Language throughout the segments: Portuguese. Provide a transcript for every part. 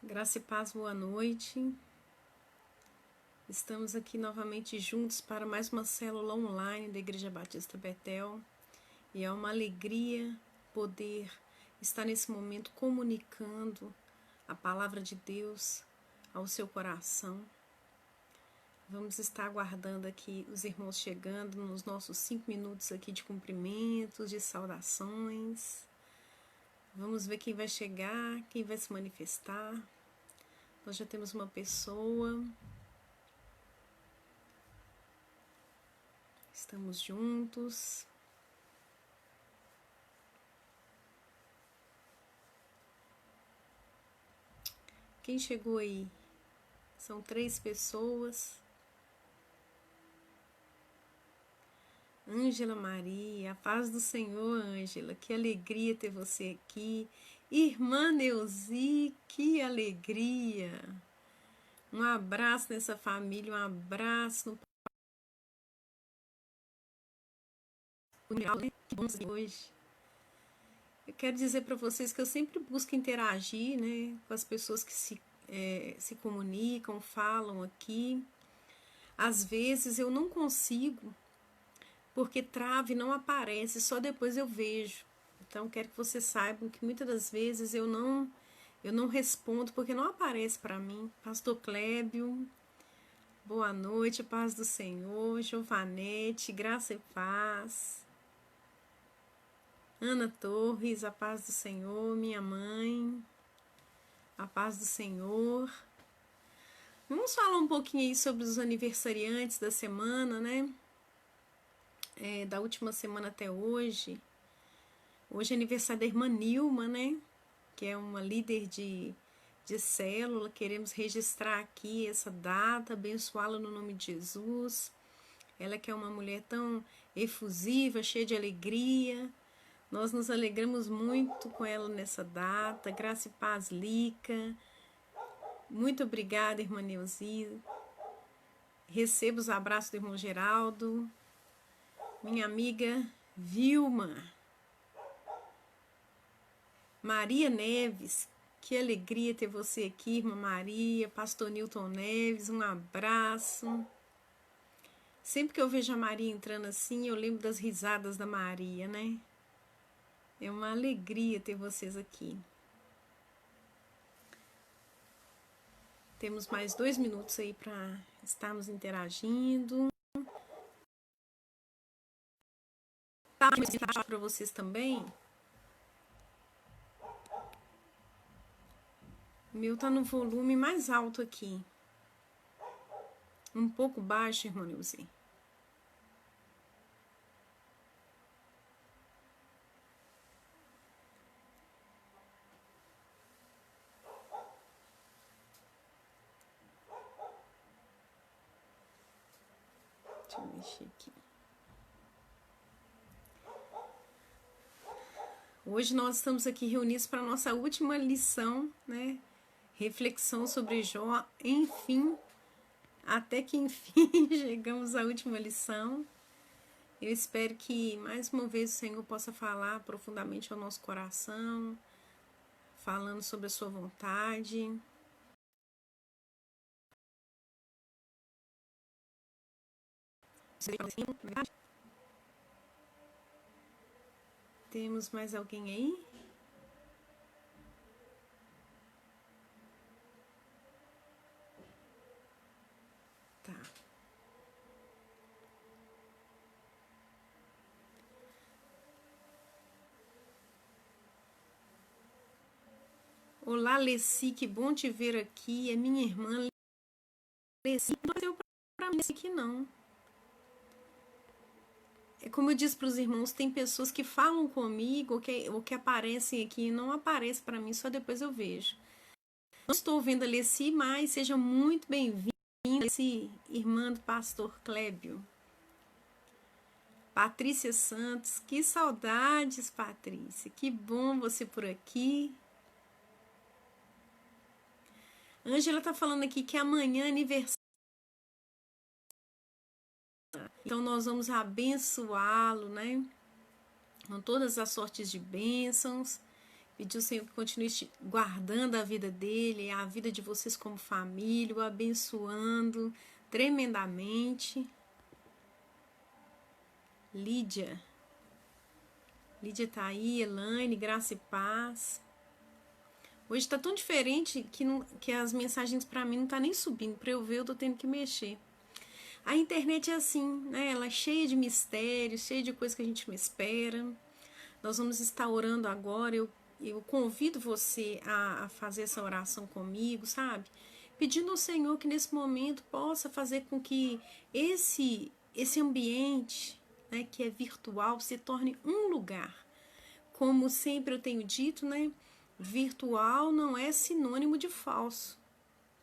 Graça e paz, boa noite. Estamos aqui novamente juntos para mais uma célula online da Igreja Batista Betel. E é uma alegria poder estar nesse momento comunicando a palavra de Deus ao seu coração. Vamos estar aguardando aqui os irmãos chegando nos nossos 5 minutos aqui de cumprimentos, de saudações. Vamos ver quem vai chegar, quem vai se manifestar. Nós já temos uma pessoa. Estamos juntos. Quem chegou aí? São 3 pessoas. Ângela Maria, a paz do Senhor, Ângela. Que alegria ter você aqui. Irmã Neuzi, que alegria. Um abraço nessa família, um abraço no que bom hoje. Eu quero dizer para vocês que eu sempre busco interagir, né, com as pessoas que se comunicam, falam aqui. Às vezes eu não consigo, porque trava e não aparece, só depois eu vejo. Então quero que vocês saibam que muitas das vezes eu não respondo porque não aparece para mim. Pastor Clébio, boa noite, paz do Senhor. Giovanete, graça e paz. Ana Torres, a paz do Senhor. Minha mãe, a paz do Senhor. Vamos falar um pouquinho aí sobre os aniversariantes da semana, né? Da última semana até hoje. Hoje é aniversário da irmã Nilma, né? Que é uma líder de célula. Queremos registrar aqui essa data, abençoá-la no nome de Jesus. Ela que é uma mulher tão efusiva, cheia de alegria. Nós nos alegramos muito com ela nessa data. Graça e paz, Lica. Muito obrigada, irmã Neuzi. Receba os abraços do irmão Geraldo. Minha amiga Vilma. Maria Neves. Que alegria ter você aqui, irmã Maria. Pastor Newton Neves, um abraço. Sempre que eu vejo a Maria entrando assim, eu lembro das risadas da Maria, né? É uma alegria ter vocês aqui. Temos mais 2 minutos aí para estarmos interagindo. Tá para vocês também. O meu tá no volume mais alto aqui. Um pouco baixo, irmão Nilce. Deixa eu mexer aqui. Hoje nós estamos aqui reunidos para a nossa última lição, né? Reflexão sobre Jó. Enfim, até que enfim chegamos à última lição. Eu espero que mais uma vez o Senhor possa falar profundamente ao nosso coração, falando sobre a sua vontade. Temos mais alguém aí? Tá. Olá, Leci, que bom te ver aqui. É minha irmã Leci. Não deu pra mim aqui, não. É como eu disse para os irmãos, tem pessoas que falam comigo ou que aparecem aqui e não aparece para mim, só depois eu vejo. Não estou vendo a Leci, mas seja muito bem-vinda, Leci, irmã do pastor Clébio. Patrícia Santos, que saudades, Patrícia. Que bom você por aqui. Ângela está falando aqui que amanhã é aniversário. Então nós vamos abençoá-lo, né? Com todas as sortes de bênçãos. Pedir ao Senhor que continue guardando a vida dele, a vida de vocês como família, o abençoando tremendamente. Lídia tá aí, Elaine, graça e paz. Hoje tá tão diferente que as mensagens para mim não tá nem subindo. Para eu ver, eu tô tendo que mexer. A internet é assim, né? Ela é cheia de mistérios, cheia de coisas que a gente não espera. Nós vamos estar orando agora. Eu convido você a fazer essa oração comigo, sabe? Pedindo ao Senhor que nesse momento possa fazer com que esse ambiente, né, que é virtual, se torne um lugar. Como sempre eu tenho dito, né? Virtual não é sinônimo de falso.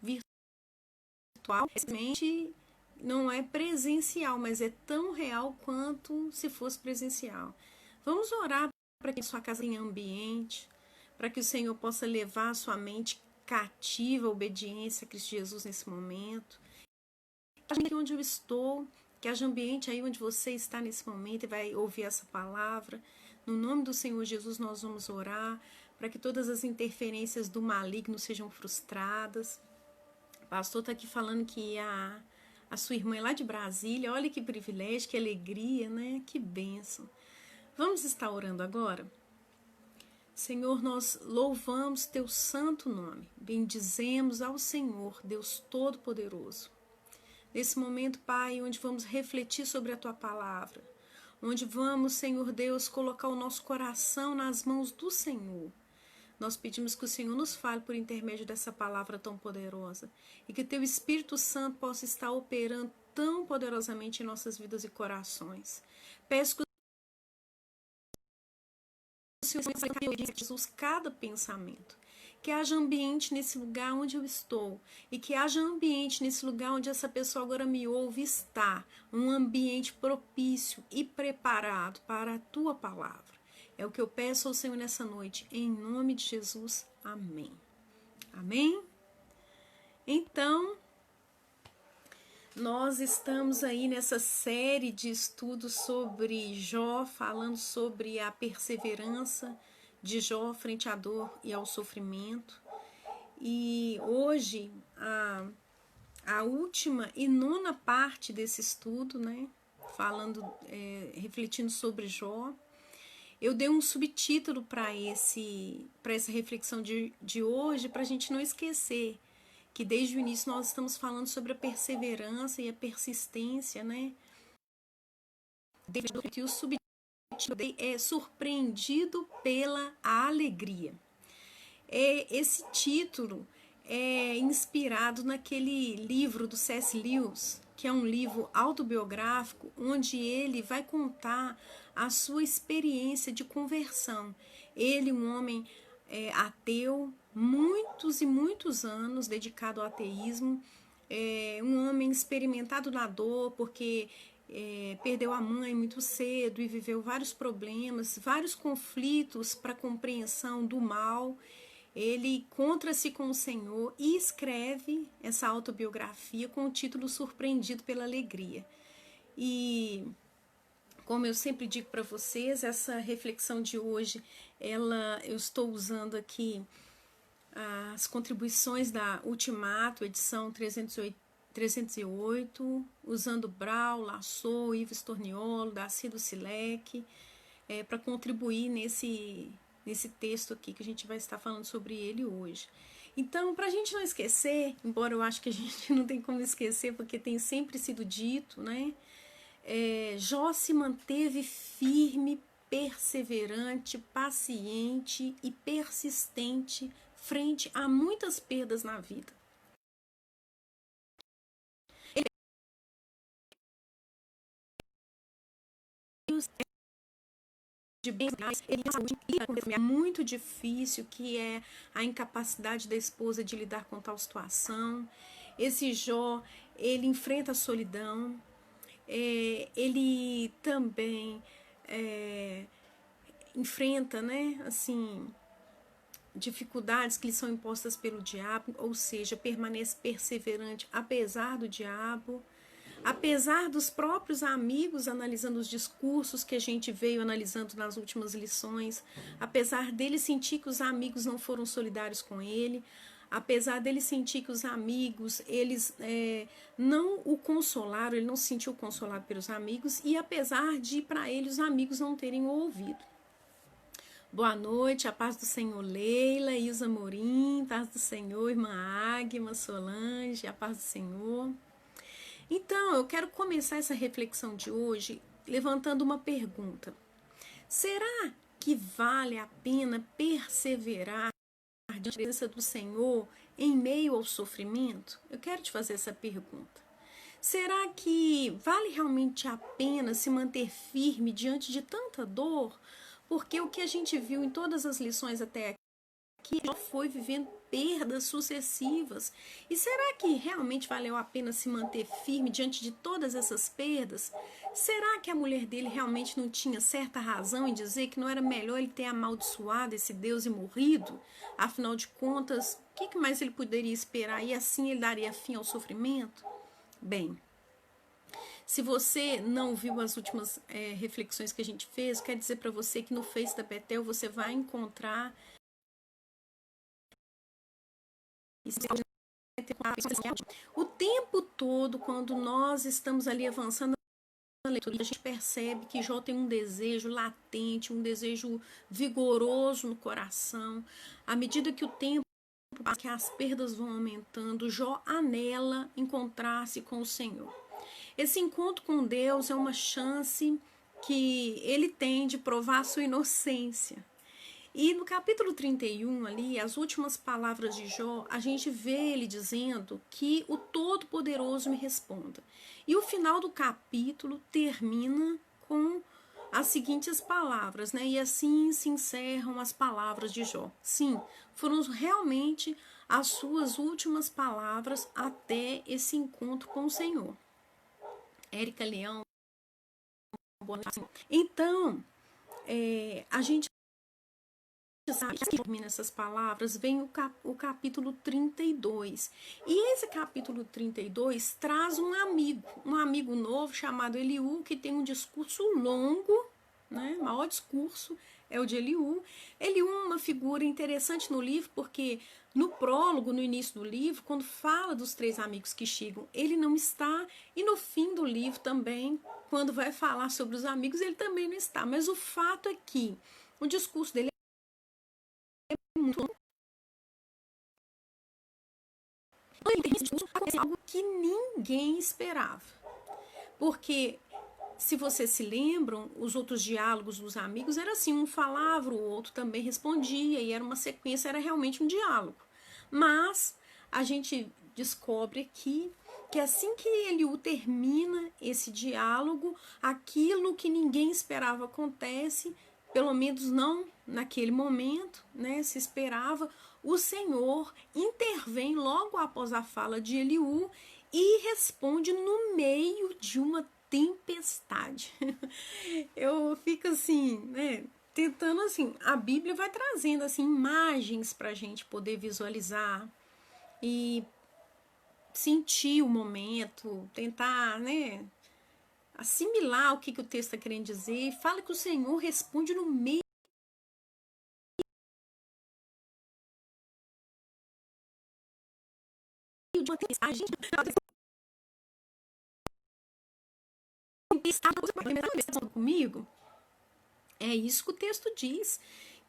Virtual realmente não é presencial, mas é tão real quanto se fosse presencial. Vamos orar para que sua casa tenha ambiente, para que o Senhor possa levar a sua mente cativa à obediência a Cristo Jesus nesse momento. Aqui onde eu estou, que haja ambiente aí onde você está nesse momento e vai ouvir essa palavra. No nome do Senhor Jesus nós vamos orar para que todas as interferências do maligno sejam frustradas. O pastor está aqui falando que a sua irmã é lá de Brasília. Olha que privilégio, que alegria, né? Que bênção. Vamos estar orando agora? Senhor, nós louvamos teu santo nome. Bendizemos ao Senhor, Deus Todo-Poderoso. Nesse momento, Pai, onde vamos refletir sobre a tua palavra, onde vamos, Senhor Deus, colocar o nosso coração nas mãos do Senhor. Nós pedimos que o Senhor nos fale por intermédio dessa palavra tão poderosa e que teu Espírito Santo possa estar operando tão poderosamente em nossas vidas e corações. Peço que o Senhor possa Jesus cada pensamento. Que haja ambiente nesse lugar onde eu estou e que haja ambiente nesse lugar onde essa pessoa agora me ouve está, um ambiente propício e preparado para a tua palavra. É o que eu peço ao Senhor nessa noite, em nome de Jesus. Amém. Amém? Então, nós estamos aí nessa série de estudos sobre Jó, falando sobre a perseverança de Jó frente à dor e ao sofrimento. E hoje, a última e nona parte desse estudo, né, refletindo sobre Jó, eu dei um subtítulo para essa reflexão de hoje, para a gente não esquecer que desde o início nós estamos falando sobre a perseverança e a persistência, né? E o subtítulo é Surpreendido pela Alegria. Esse título é inspirado naquele livro do C.S. Lewis, que é um livro autobiográfico, onde ele vai contar a sua experiência de conversão. Ele, um homem ateu, muitos e muitos anos dedicado ao ateísmo, um homem experimentado na dor, porque perdeu a mãe muito cedo e viveu vários problemas, vários conflitos para a compreensão do mal. Ele encontra-se com o Senhor e escreve essa autobiografia com o título Surpreendido pela Alegria. E, como eu sempre digo para vocês, essa reflexão de hoje, eu estou usando aqui as contribuições da Ultimato, edição 308, usando Brau, Lassou, Ives Torniolo, Dacido Silek, para contribuir nesse texto aqui que a gente vai estar falando sobre ele hoje. Então, para a gente não esquecer, embora eu acho que a gente não tem como esquecer, porque tem sempre sido dito, né? Jó se manteve firme, perseverante, paciente e persistente frente a muitas perdas na vida. É muito difícil, que é a incapacidade da esposa de lidar com tal situação. Esse Jó, ele enfrenta a solidão, ele também enfrenta, né, assim, dificuldades que lhe são impostas pelo diabo, ou seja, permanece perseverante apesar do diabo. apesar dos próprios amigos analisando os discursos que a gente veio analisando nas últimas lições, apesar dele sentir que os amigos não foram solidários com ele, apesar dele sentir que os amigos, eles não o consolaram, ele não se sentiu consolado pelos amigos, e apesar de, para ele, os amigos não terem o ouvido. Boa noite, a paz do Senhor, Leila, Isa Morim, paz do Senhor, irmã Águima, Solange, a paz do Senhor. Então, eu quero começar essa reflexão de hoje levantando uma pergunta. Será que vale a pena perseverar diante da presença do Senhor em meio ao sofrimento? Eu quero te fazer essa pergunta. Será que vale realmente a pena se manter firme diante de tanta dor? Porque o que a gente viu em todas as lições até aqui já foi vivendo perdas sucessivas. E será que realmente valeu a pena se manter firme diante de todas essas perdas? Será que a mulher dele realmente não tinha certa razão em dizer que não era melhor ele ter amaldiçoado esse Deus e morrido? Afinal de contas, o que mais ele poderia esperar? E assim ele daria fim ao sofrimento? Bem, se você não viu as últimas reflexões que a gente fez, quero dizer para você que no Face da Betel você vai encontrar o tempo todo, quando nós estamos ali avançando na leitura, a gente percebe que Jó tem um desejo latente, um desejo vigoroso no coração. À medida que o tempo passa, que as perdas vão aumentando, Jó anela encontrar-se com o Senhor. Esse encontro com Deus é uma chance que ele tem de provar a sua inocência. E no capítulo 31, ali, as últimas palavras de Jó, a gente vê ele dizendo que o Todo-Poderoso me responda. E o final do capítulo termina com as seguintes palavras, né? E assim se encerram as palavras de Jó. Sim, foram realmente as suas últimas palavras até esse encontro com o Senhor. Érica Leão. Então, a gente sabe que termina essas palavras, vem o capítulo 32. E esse capítulo 32 traz um amigo novo chamado Eliú, que tem um discurso longo, né? O maior discurso é o de Eliú. Eliú é uma figura interessante no livro, porque no prólogo, no início do livro, quando fala dos 3 amigos que chegam, ele não está, e no fim do livro também, quando vai falar sobre os amigos, ele também não está. Mas o fato é que o discurso dele é muito longo. É algo que ninguém esperava. Porque, se vocês se lembram, os outros diálogos dos amigos era assim, um falava, o outro também respondia, e era uma sequência, era realmente um diálogo. Mas a gente descobre aqui que assim que Eliú termina esse diálogo, aquilo que ninguém esperava acontece, pelo menos não naquele momento, né? Se esperava, o Senhor intervém logo após a fala de Eliú e responde no meio de uma tempestade. Eu fico assim, né? Tentando assim, a Bíblia vai trazendo assim imagens para a gente poder visualizar e sentir o momento, tentar, né, assimilar o que o texto está querendo dizer. Fala que o Senhor responde no meio de uma tempestade. Comigo? É isso que o texto diz,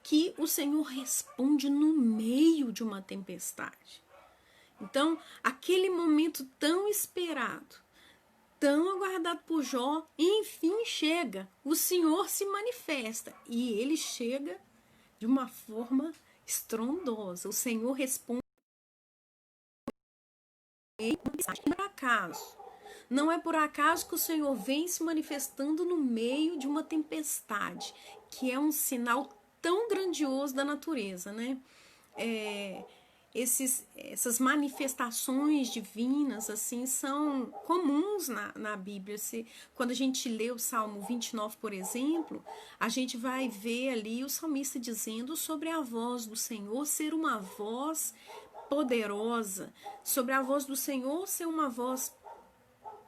que o Senhor responde no meio de uma tempestade. Então, aquele momento tão esperado, tão aguardado por Jó, enfim chega. O Senhor se manifesta e ele chega de uma forma estrondosa. O Senhor responde por acaso. Não é por acaso que o Senhor vem se manifestando no meio de uma tempestade, que é um sinal tão grandioso da natureza, né? Essas manifestações divinas assim são comuns na Bíblia. Quando a gente lê o Salmo 29, por exemplo, a gente vai ver ali o salmista dizendo sobre a voz do Senhor ser uma voz poderosa, sobre a voz do Senhor ser uma voz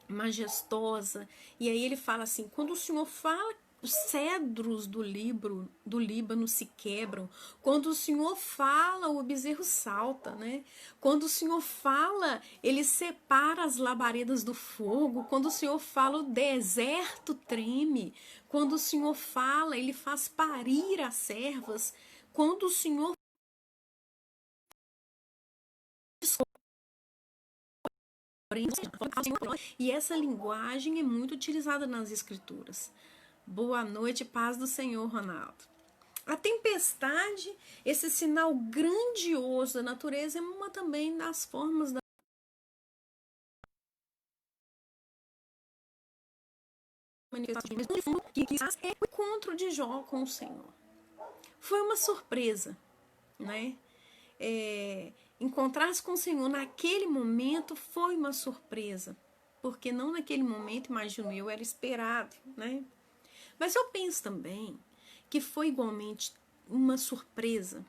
majestosa. E aí ele fala assim: quando o Senhor fala, os cedros do Líbano se quebram. Quando o Senhor fala, o bezerro salta, né? Quando o Senhor fala, ele separa as labaredas do fogo. Quando o Senhor fala, o deserto treme. Quando o Senhor fala, ele faz parir as servas. Quando o Senhor e essa linguagem é muito utilizada nas escrituras. Boa noite, paz do Senhor, Ronaldo. A tempestade, esse sinal grandioso da natureza, é uma também das formas da manifestação. Mas no fundo, que é o encontro de Jó com o Senhor. Foi uma surpresa, né? Encontrar-se com o Senhor naquele momento foi uma surpresa, porque não naquele momento, imagino eu, era esperado, né? Mas eu penso também que foi igualmente uma surpresa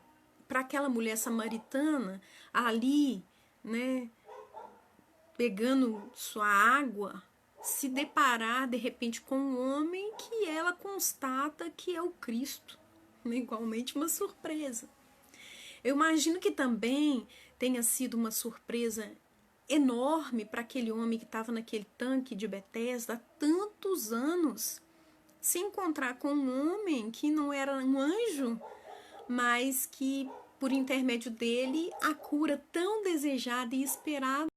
para aquela mulher samaritana ali, né, pegando sua água, se deparar de repente com um homem que ela constata que é o Cristo, né? Igualmente uma surpresa. Eu imagino que também tenha sido uma surpresa enorme para aquele homem que estava naquele tanque de Betesda há tantos anos, se encontrar com um homem que não era um anjo, mas que, por intermédio dele, a cura tão desejada e esperada.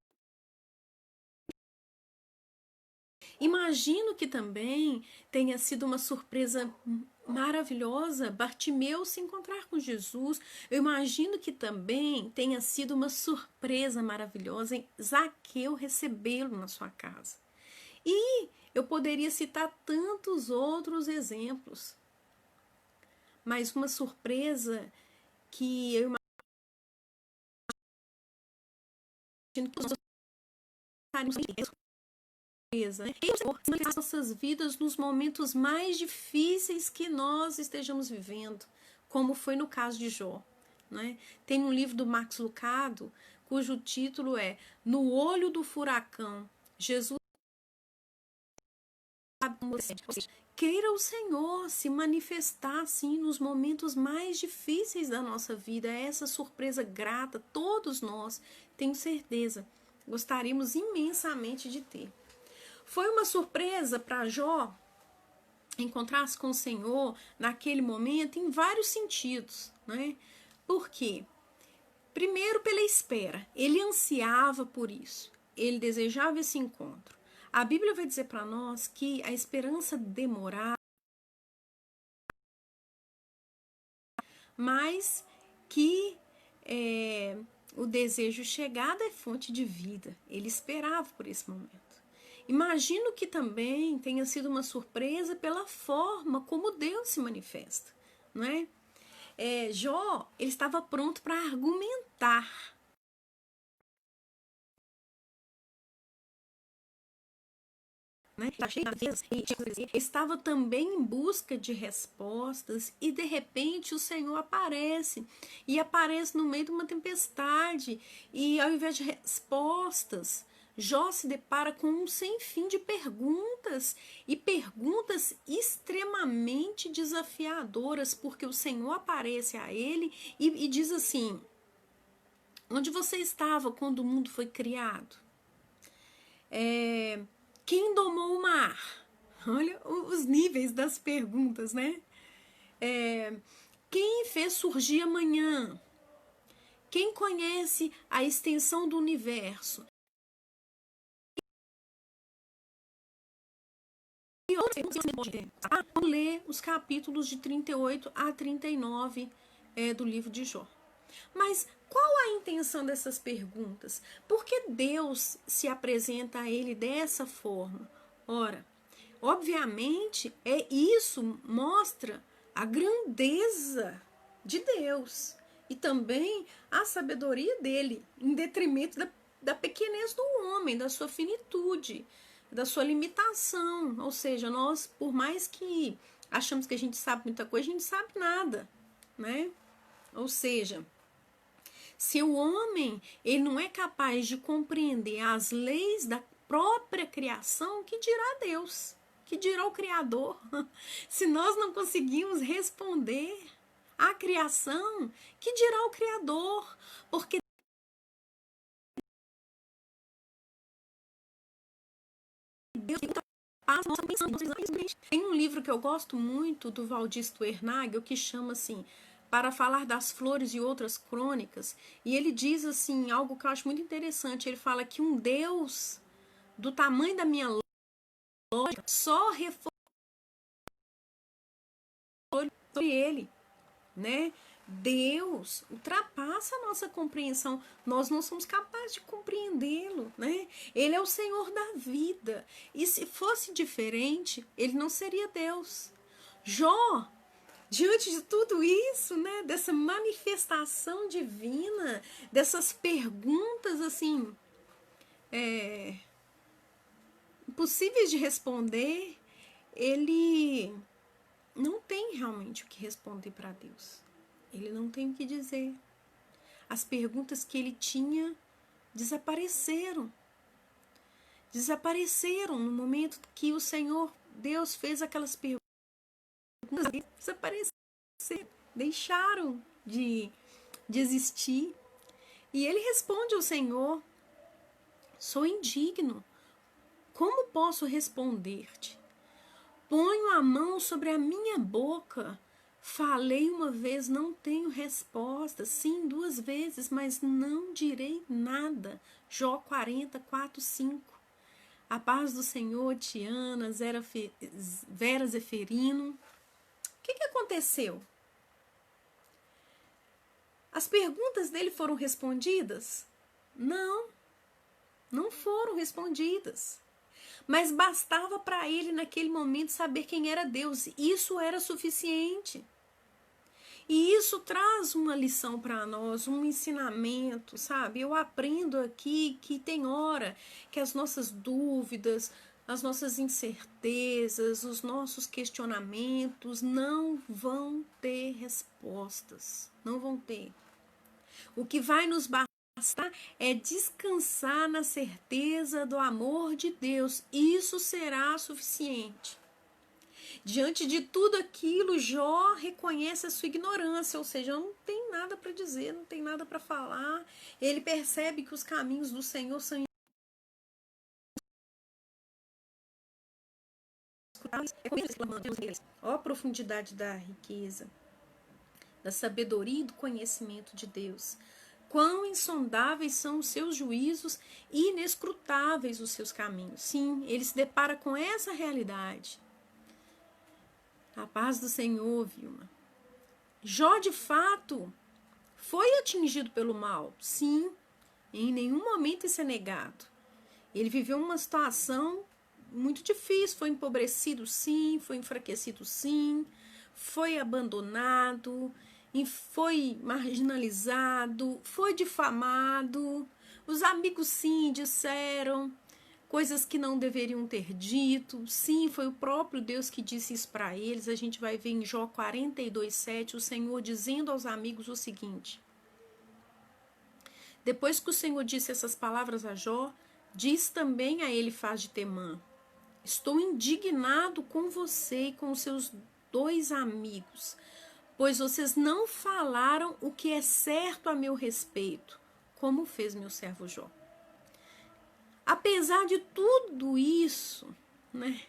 Imagino que também tenha sido uma surpresa maravilhosa Bartimeu se encontrar com Jesus. Eu imagino que também tenha sido uma surpresa maravilhosa em Zaqueu recebê-lo na sua casa. E eu poderia citar tantos outros exemplos. Mas uma surpresa que eu imagino que nós as nossas vidas nos momentos mais difíceis que nós estejamos vivendo, como foi no caso de Jó. Né? Tem um livro do Max Lucado, cujo título é No Olho do Furacão, Jesus sabe como você. Ou seja, queira o Senhor se manifestar assim nos momentos mais difíceis da nossa vida, essa surpresa grata, todos nós, tenho certeza, gostaríamos imensamente de ter. Foi uma surpresa para Jó encontrar-se com o Senhor naquele momento em vários sentidos, né? Por quê? Primeiro, pela espera. Ele ansiava por isso. Ele desejava esse encontro. A Bíblia vai dizer para nós que a esperança demorada, mas que o desejo chegado é fonte de vida. Ele esperava por esse momento. Imagino que também tenha sido uma surpresa pela forma como Deus se manifesta, não é? Jó, ele estava pronto para argumentar. Né? Estava também em busca de respostas e de repente o Senhor aparece e aparece no meio de uma tempestade e ao invés de respostas, Jó se depara com um sem fim de perguntas e perguntas extremamente desafiadoras, porque o Senhor aparece a ele e diz assim: onde você estava quando o mundo foi criado? Quem domou o mar? Olha os níveis das perguntas, né? Quem fez surgir amanhã? Quem conhece a extensão do universo? E vamos ler os capítulos de 38 a 39 do livro de Jó. Mas qual a intenção dessas perguntas? Por que Deus se apresenta a ele dessa forma? Ora, obviamente, isso mostra a grandeza de Deus e também a sabedoria dele, em detrimento da pequenez do homem, da sua finitude, da sua limitação. Ou seja, nós, por mais que achamos que a gente sabe muita coisa, a gente sabe nada, né? Ou seja, se o homem ele não é capaz de compreender as leis da própria criação, que dirá Deus, que dirá o Criador. Se nós não conseguimos responder à criação, que dirá o Criador? Porque Deus passa nossa pensão. Tem um livro que eu gosto muito do Valdisto Ernagel que chama assim, Para Falar das Flores e Outras Crônicas, e ele diz assim, algo que eu acho muito interessante. Ele fala que um Deus do tamanho da minha lógica só reforça sobre ele, né? Deus ultrapassa a nossa compreensão. Nós não somos capazes de compreendê-lo, né? Ele é o Senhor da vida. E se fosse diferente, ele não seria Deus. Jó, diante de tudo isso, né? Dessa manifestação divina, dessas perguntas assim, impossíveis de responder, ele não tem realmente o que responder para Deus. Ele não tem o que dizer. As perguntas que ele tinha desapareceram. Desapareceram no momento que o Senhor Deus fez aquelas perguntas. Desapareceram, deixaram de existir. E ele responde ao Senhor: sou indigno. Como posso responder-te? Ponho a mão sobre a minha boca. Falei uma vez, não tenho resposta. Sim, 2 vezes, mas não direi nada. Jó 40, 4, 5. A paz do Senhor, Tiana, Vera Zeferino. O que aconteceu? As perguntas dele foram respondidas? Não, não foram respondidas. Mas bastava para ele, naquele momento, saber quem era Deus. Isso era suficiente. E isso traz uma lição para nós, um ensinamento, sabe? Eu aprendo aqui que tem hora que as nossas dúvidas, as nossas incertezas, os nossos questionamentos não vão ter respostas. Não vão ter. O que vai nos bastar é descansar na certeza do amor de Deus. Isso será suficiente. Diante de tudo aquilo, Jó reconhece a sua ignorância, ou seja, não tem nada para dizer, não tem nada para falar. Ele percebe que os caminhos do Senhor são inescrutáveis. Ó a profundidade da riqueza, da sabedoria e do conhecimento de Deus. Quão insondáveis são os seus juízos e inescrutáveis os seus caminhos. Sim, ele se depara com essa realidade. A paz do Senhor, Vilma. Jó, de fato, foi atingido pelo mal. Sim, em nenhum momento isso é negado. Ele viveu uma situação muito difícil. Foi empobrecido, sim. Foi enfraquecido, sim. Foi abandonado. E foi marginalizado. Foi difamado. Os amigos, sim, disseram coisas que não deveriam ter dito. Sim, foi o próprio Deus que disse isso para eles. A gente vai ver em Jó 42:7, o Senhor dizendo aos amigos o seguinte: depois que o Senhor disse essas palavras a Jó, diz também a Elifaz de Temã: estou indignado com você e com os seus 2 amigos, pois vocês não falaram o que é certo a meu respeito, como fez meu servo Jó. Apesar de tudo isso, né,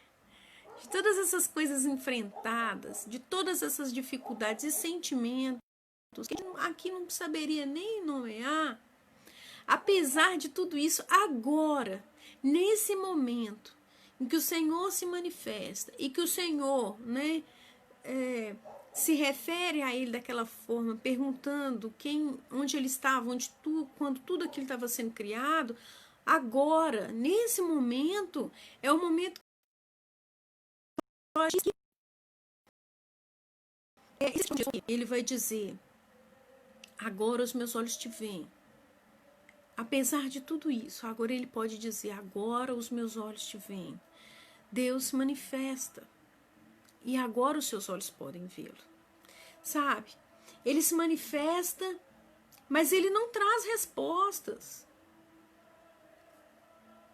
de todas essas coisas enfrentadas, de todas essas dificuldades e sentimentos, que aqui não saberia nem nomear, apesar de tudo isso, agora, nesse momento em que o Senhor se manifesta e que o Senhor, né, se refere a ele daquela forma, perguntando onde ele estava, quando tudo aquilo estava sendo criado. Agora, nesse momento, é o momento que ele vai dizer: agora os meus olhos te veem. Apesar de tudo isso, agora ele pode dizer: agora os meus olhos te veem. Deus se manifesta e agora os seus olhos podem vê-lo. Sabe? Ele se manifesta, mas ele não traz respostas.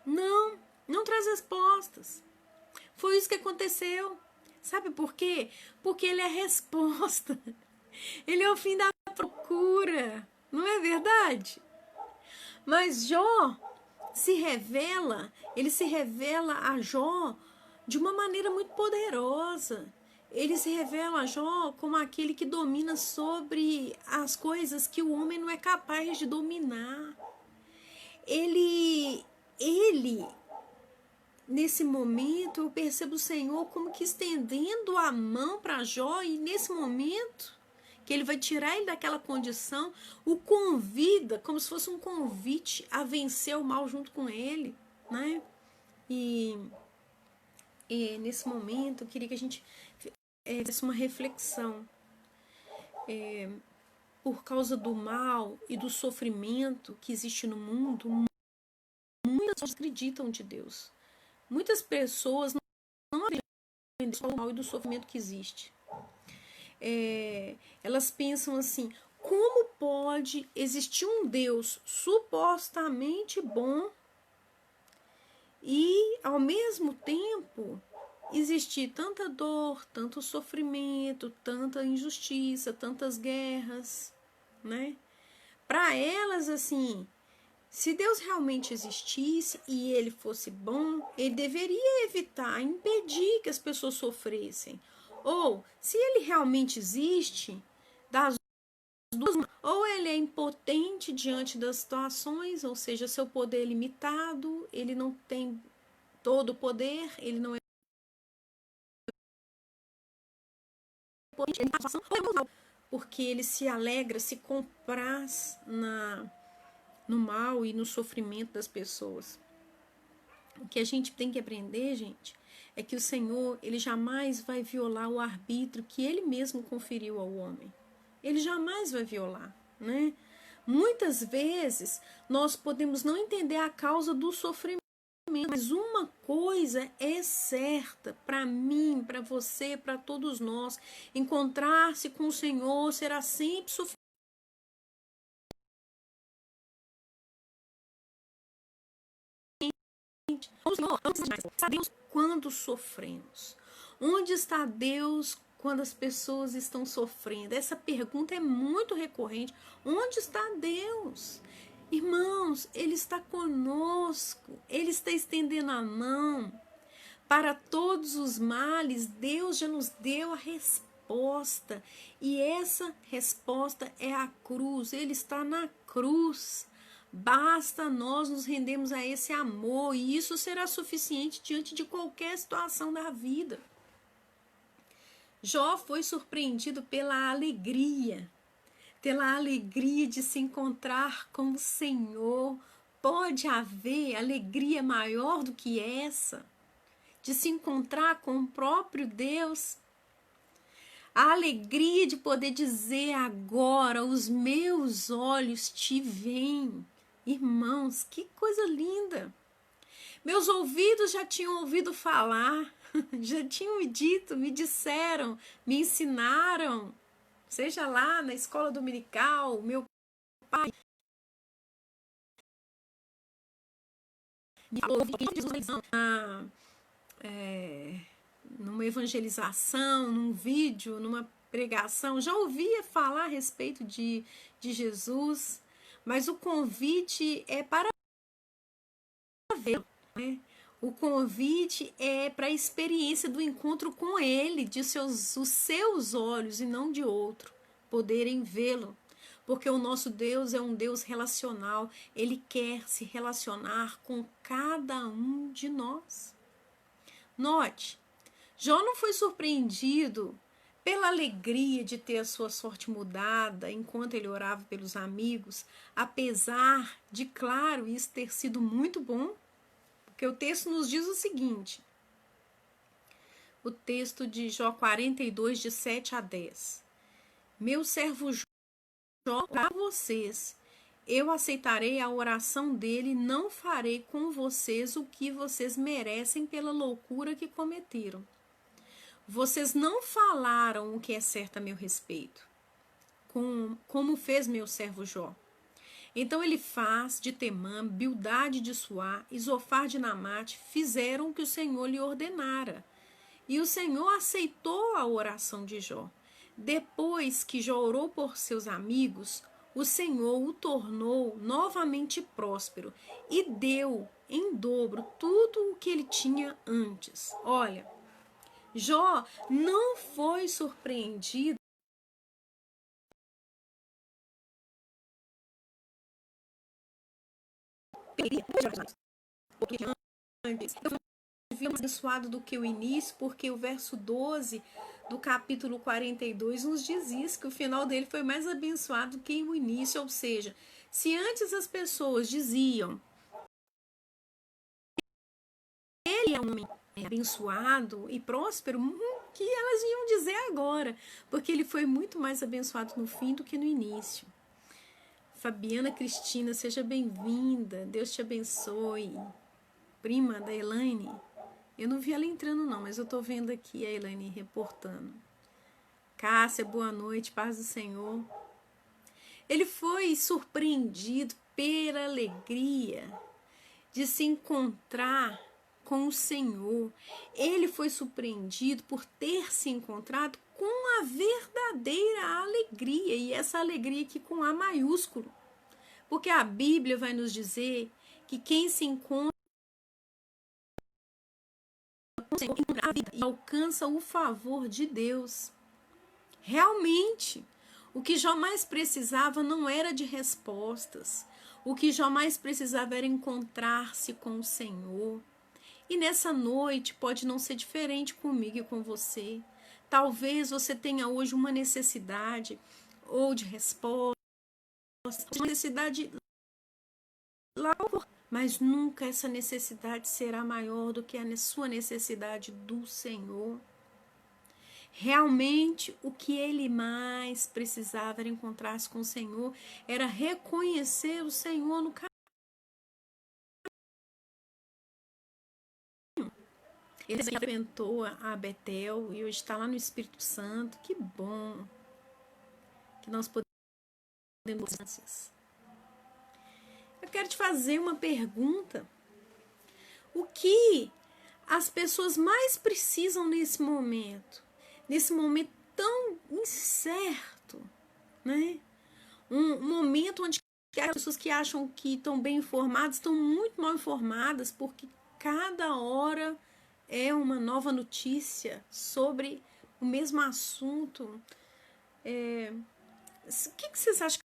Não, Não traz respostas. Foi isso que aconteceu. Sabe por quê? Porque ele é a resposta. Ele é o fim da procura. Não é verdade? Mas Jó se revela, ele se revela a Jó de uma maneira muito poderosa. Ele se revela a Jó como aquele que domina sobre as coisas que o homem não é capaz de dominar. Ele, nesse momento, eu percebo o Senhor como que estendendo a mão para Jó, e nesse momento que ele vai tirar ele daquela condição, o convida como se fosse um convite a vencer o mal junto com ele, né? E nesse momento eu queria que a gente fizesse uma reflexão. Por causa do mal e do sofrimento que existe no mundo, muitas pessoas acreditam de Deus. Muitas pessoas não acreditam no mal e do sofrimento que existe. Elas pensam assim: como pode existir um Deus supostamente bom e, ao mesmo tempo, existir tanta dor, tanto sofrimento, tanta injustiça, tantas guerras, né? Para elas, assim, se Deus realmente existisse e ele fosse bom, ele deveria evitar, impedir que as pessoas sofressem. Ou, se ele realmente existe, das duas, ou ele é impotente diante das situações, ou seja, seu poder é limitado, ele não tem todo o poder, ele não é potente, porque ele se alegra, se compraz no mal e no sofrimento das pessoas. O que a gente tem que aprender, gente, é que o Senhor, ele jamais vai violar o arbítrio que ele mesmo conferiu ao homem. Ele jamais vai violar, né? Muitas vezes nós podemos não entender a causa do sofrimento, mas uma coisa é certa para mim, para você, para todos nós: encontrar-se com o Senhor será sempre suficiente. Sabemos quando sofremos. Onde está Deus quando as pessoas estão sofrendo? Essa pergunta é muito recorrente. Onde está Deus? Irmãos, Ele está conosco. Ele está estendendo a mão. Para todos os males, Deus já nos deu a resposta. E essa resposta é a cruz. Ele está na cruz. Basta nós nos rendermos a esse amor, e isso será suficiente diante de qualquer situação da vida. Jó foi surpreendido pela alegria de se encontrar com o Senhor. Pode haver alegria maior do que essa? De se encontrar com o próprio Deus? A alegria de poder dizer agora: os meus olhos te veem. Irmãos, que coisa linda! Meus ouvidos já tinham ouvido falar, já tinham me dito, me disseram, me ensinaram, seja lá na escola dominical, meu pai me falou numa evangelização, num vídeo, numa pregação, já ouvia falar a respeito de Jesus, mas o convite é para ver, né? O convite é para a experiência do encontro com Ele, de os seus olhos e não de outro, poderem vê-lo. Porque o nosso Deus é um Deus relacional, Ele quer se relacionar com cada um de nós. Note, Jó não foi surpreendido pela alegria de ter a sua sorte mudada enquanto ele orava pelos amigos, apesar de, claro, isso ter sido muito bom. Porque o texto nos diz o seguinte, o texto de Jó 42, de 7 a 10. Meu servo Jó, para vocês, eu aceitarei a oração dele, não farei com vocês o que vocês merecem pela loucura que cometeram. Vocês não falaram o que é certo a meu respeito, como fez meu servo Jó. Então Elifaz de Temã, Bildade de Suá e Zofar de Namate fizeram o que o Senhor lhe ordenara. E o Senhor aceitou a oração de Jó. Depois que Jó orou por seus amigos, o Senhor o tornou novamente próspero e deu em dobro tudo o que ele tinha antes. Olha, Jó não foi surpreendido porque antes eu fui mais abençoado do que o início, porque o verso 12 do capítulo 42 nos diz isso, que o final dele foi mais abençoado do que o início, ou seja, se antes as pessoas diziam ele é um homem abençoado e próspero, que elas iam dizer agora, porque ele foi muito mais abençoado no fim do que no início. Fabiana Cristina, seja bem-vinda, Deus te abençoe. Prima da Elaine, eu não vi ela entrando não, mas eu tô vendo aqui a Elaine reportando. Cássia, boa noite, paz do Senhor. Ele foi surpreendido pela alegria de se encontrar com o Senhor. Ele foi surpreendido por ter se encontrado com a verdadeira alegria, e essa alegria aqui com A maiúsculo. Porque a Bíblia vai nos dizer que quem se encontra com o Senhor encontra a vida e alcança o favor de Deus. Realmente, o que Jó mais precisava não era de respostas. O que Jó mais precisava era encontrar-se com o Senhor. E nessa noite pode não ser diferente comigo e com você. Talvez você tenha hoje uma necessidade ou de resposta, uma necessidade lá, mas nunca essa necessidade será maior do que a sua necessidade do Senhor. Realmente, o que ele mais precisava era encontrar-se com o Senhor, era reconhecer o Senhor no caminho. Ele frequentou a Betel e hoje está lá no Espírito Santo. Que bom que nós podemos. Eu quero te fazer uma pergunta. O que as pessoas mais precisam nesse momento? Nesse momento tão incerto, né? Um momento onde as pessoas que acham que estão bem informadas estão muito mal informadas, porque cada hora é uma nova notícia sobre o mesmo assunto. O que vocês acham que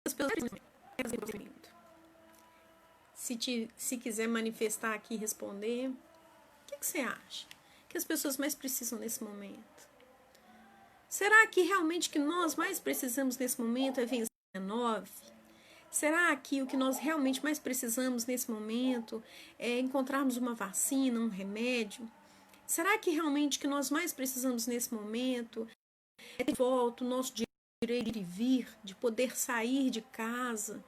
as pessoas... Se quiser manifestar aqui e responder, o que você acha que as pessoas mais precisam nesse momento? Será que realmente o que nós mais precisamos nesse momento é vencer a 9? Será que o que nós realmente mais precisamos nesse momento é encontrarmos uma vacina, um remédio? Será que realmente o que nós mais precisamos nesse momento é ter de volta o nosso direito de vir, de poder sair de casa,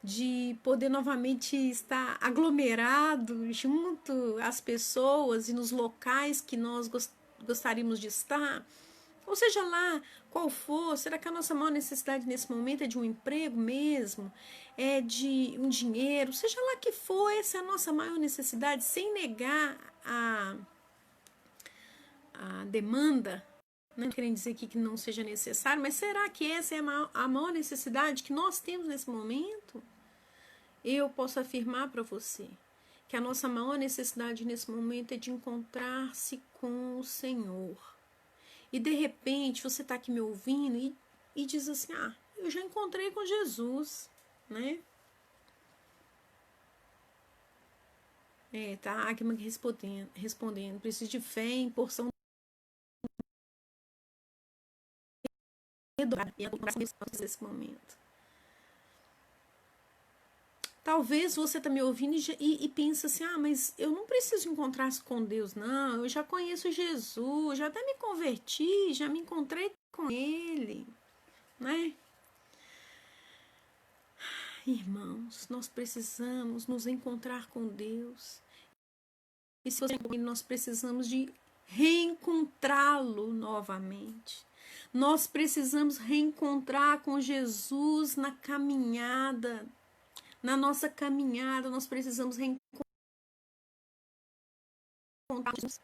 de poder novamente estar aglomerado junto às pessoas e nos locais que nós gostaríamos de estar? Ou seja lá qual for, será que a nossa maior necessidade nesse momento é de um emprego mesmo? É de um dinheiro? Seja lá que for, essa é a nossa maior necessidade, sem negar a demanda. Não querem dizer aqui que não seja necessário, mas será que essa é a maior necessidade que nós temos nesse momento? Eu posso afirmar para você que a nossa maior necessidade nesse momento é de encontrar-se com o Senhor. E de repente você está aqui me ouvindo e diz assim, eu já encontrei com Jesus, né? Tá a Agma respondendo, preciso de fé em porção nesse momento. Talvez você está me ouvindo e pensa assim, mas eu não preciso encontrar-se com Deus, não. Eu já conheço Jesus, já até me converti, já me encontrei com Ele, né? Irmãos, nós precisamos nos encontrar com Deus. E se você nós precisamos de reencontrá-lo novamente. Nós precisamos reencontrar com Jesus na caminhada. Na nossa caminhada, nós precisamos reencontrar com Jesus.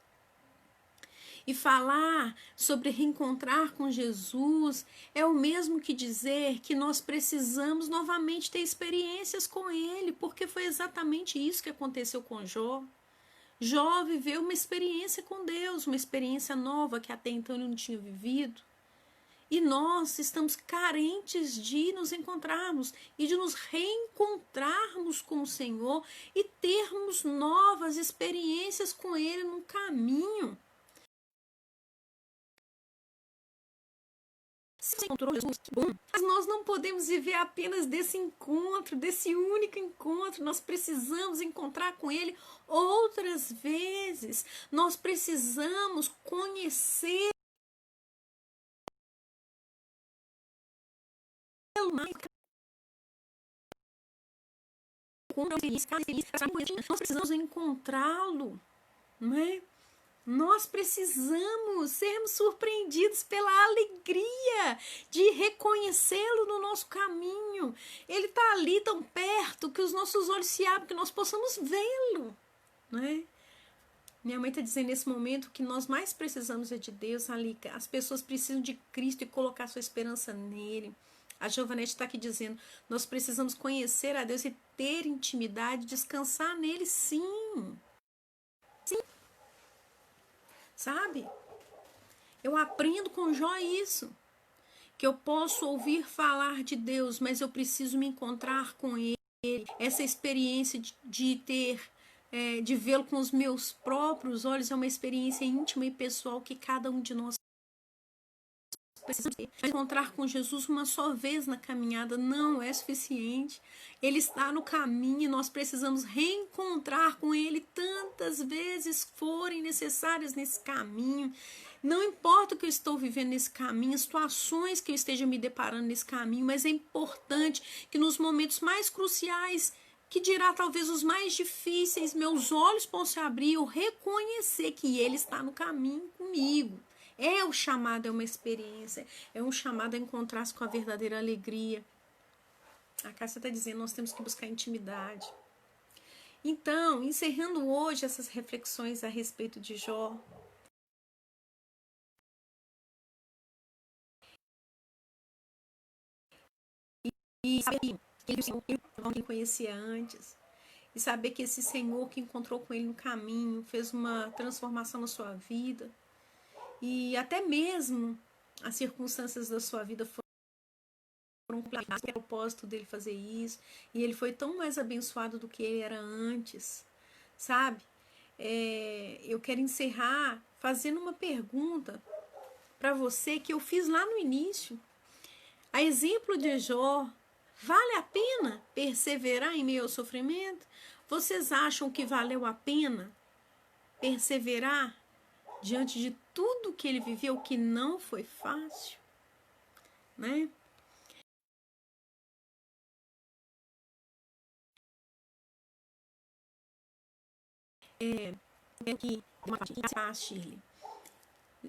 E falar sobre reencontrar com Jesus é o mesmo que dizer que nós precisamos novamente ter experiências com Ele, porque foi exatamente isso que aconteceu com Jó. Jó viveu uma experiência com Deus, uma experiência nova que até então ele não tinha vivido. E nós estamos carentes de nos encontrarmos e de nos reencontrarmos com o Senhor e termos novas experiências com Ele no caminho. Se encontrou Jesus, bom, mas nós não podemos viver apenas desse encontro, desse único encontro. Nós precisamos encontrar com Ele outras vezes. Nós precisamos conhecer nós precisamos encontrá-lo, não é? Nós precisamos sermos surpreendidos pela alegria de reconhecê-lo no nosso caminho. Ele está ali tão perto que os nossos olhos se abrem, que nós possamos vê-lo, não é? Minha mãe está dizendo nesse momento que nós mais precisamos é de Deus ali. As pessoas precisam de Cristo e colocar sua esperança nele. A Giovanete está aqui dizendo, nós precisamos conhecer a Deus e ter intimidade, descansar nele, sim. Sim. Sabe? Eu aprendo com Jó isso. Que eu posso ouvir falar de Deus, mas eu preciso me encontrar com ele. Essa experiência de ter, de vê-lo com os meus próprios olhos é uma experiência íntima e pessoal que cada um de nós precisamos ter. Encontrar com Jesus uma só vez na caminhada não é suficiente. Ele está no caminho e nós precisamos reencontrar com ele tantas vezes forem necessárias nesse caminho. Não importa o que eu estou vivendo nesse caminho, situações que eu esteja me deparando nesse caminho, mas é importante que nos momentos mais cruciais, que dirá talvez os mais difíceis, meus olhos possam se abrir e eu reconhecer que ele está no caminho comigo. É o chamado, é uma experiência, é um chamado a encontrar-se com a verdadeira alegria. A Cássia está dizendo, nós temos que buscar intimidade. Então, encerrando hoje essas reflexões a respeito de Jó, e saber que ele não conhecia antes, e saber que esse Senhor que encontrou com ele no caminho fez uma transformação na sua vida, e até mesmo as circunstâncias da sua vida foram complicadas, o propósito dele fazer isso, e ele foi tão mais abençoado do que ele era antes, sabe? Eu quero encerrar fazendo uma pergunta para você que eu fiz lá no início. A exemplo de Jó, vale a pena perseverar em meio ao sofrimento? Vocês acham que valeu a pena perseverar diante de tudo que ele viveu, que não foi fácil, né?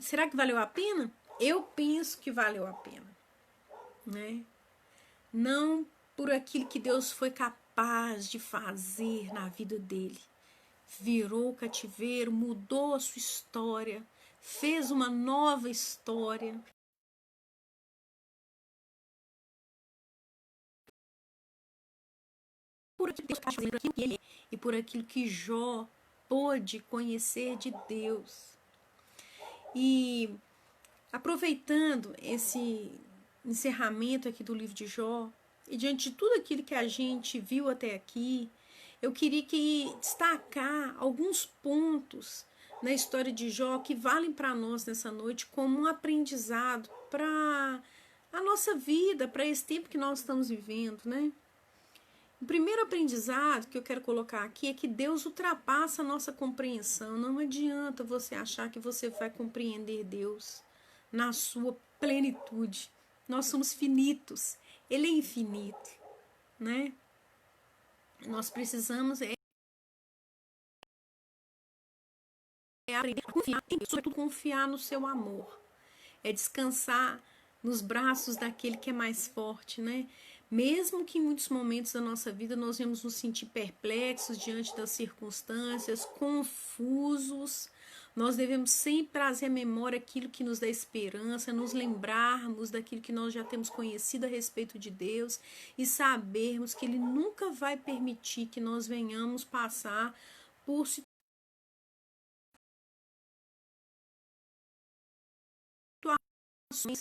Será que valeu a pena? Eu penso que valeu a pena, né? Não por aquilo que Deus foi capaz de fazer na vida dele. Virou o cativeiro, mudou a sua história, fez uma nova história. Por aquilo que Deus está fazendo, aquilo que ele é, e por aquilo que Jó pôde conhecer de Deus. E aproveitando esse encerramento aqui do livro de Jó, e diante de tudo aquilo que a gente viu até aqui, eu queria destacar alguns pontos na história de Jó que valem para nós nessa noite como um aprendizado para a nossa vida, para esse tempo que nós estamos vivendo, né? O primeiro aprendizado que eu quero colocar aqui é que Deus ultrapassa a nossa compreensão. Não adianta você achar que você vai compreender Deus na sua plenitude. Nós somos finitos, Ele é infinito, né? Nós precisamos aprender a confiar em Deus, sobretudo confiar no seu amor. é descansar nos braços daquele que é mais forte, né? Mesmo que em muitos momentos da nossa vida nós vamos nos sentir perplexos diante das circunstâncias, confusos, nós devemos sempre trazer à memória aquilo que nos dá esperança, nos lembrarmos daquilo que nós já temos conhecido a respeito de Deus e sabermos que Ele nunca vai permitir que nós venhamos passar por situações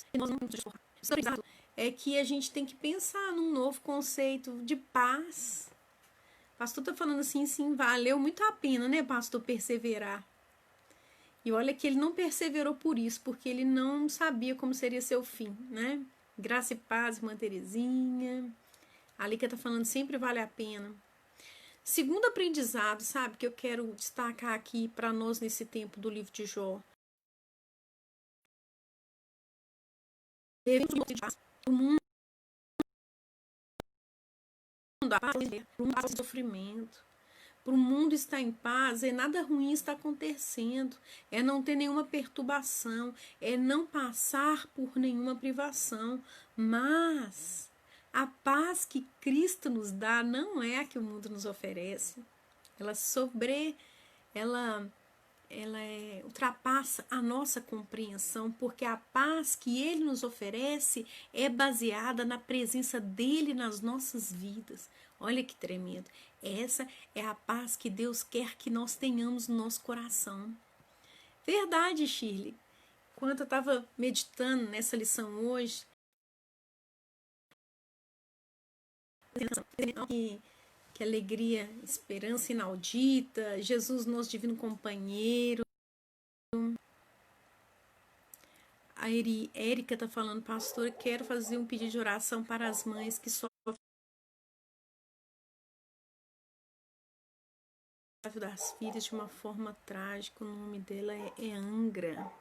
que nós não podemos suportar. É que a gente tem que pensar num novo conceito de paz. O pastor está falando assim, sim, valeu muito a pena, né, pastor, perseverar. E olha que ele não perseverou por isso, porque ele não sabia como seria seu fim, né? Graça e paz, irmã Terezinha. A Líca está falando, sempre vale a pena. Segundo aprendizado, sabe, que eu quero destacar aqui para nós nesse tempo do livro de Jó. O mundo passa sofrimento. Para o mundo estar em paz, nada ruim está acontecendo, é não ter nenhuma perturbação, é não passar por nenhuma privação, mas a paz que Cristo nos dá não é a que o mundo nos oferece, ela ultrapassa a nossa compreensão, porque a paz que Ele nos oferece é baseada na presença dEle nas nossas vidas. Olha que tremendo. Essa é a paz que Deus quer que nós tenhamos no nosso coração. Verdade, Shirley. Enquanto eu estava meditando nessa lição hoje, que alegria, esperança inaudita, Jesus, nosso divino companheiro. A Érica está falando, pastor, quero fazer um pedido de oração para as mães que sofrem das filhas de uma forma trágica. O nome dela é Angra.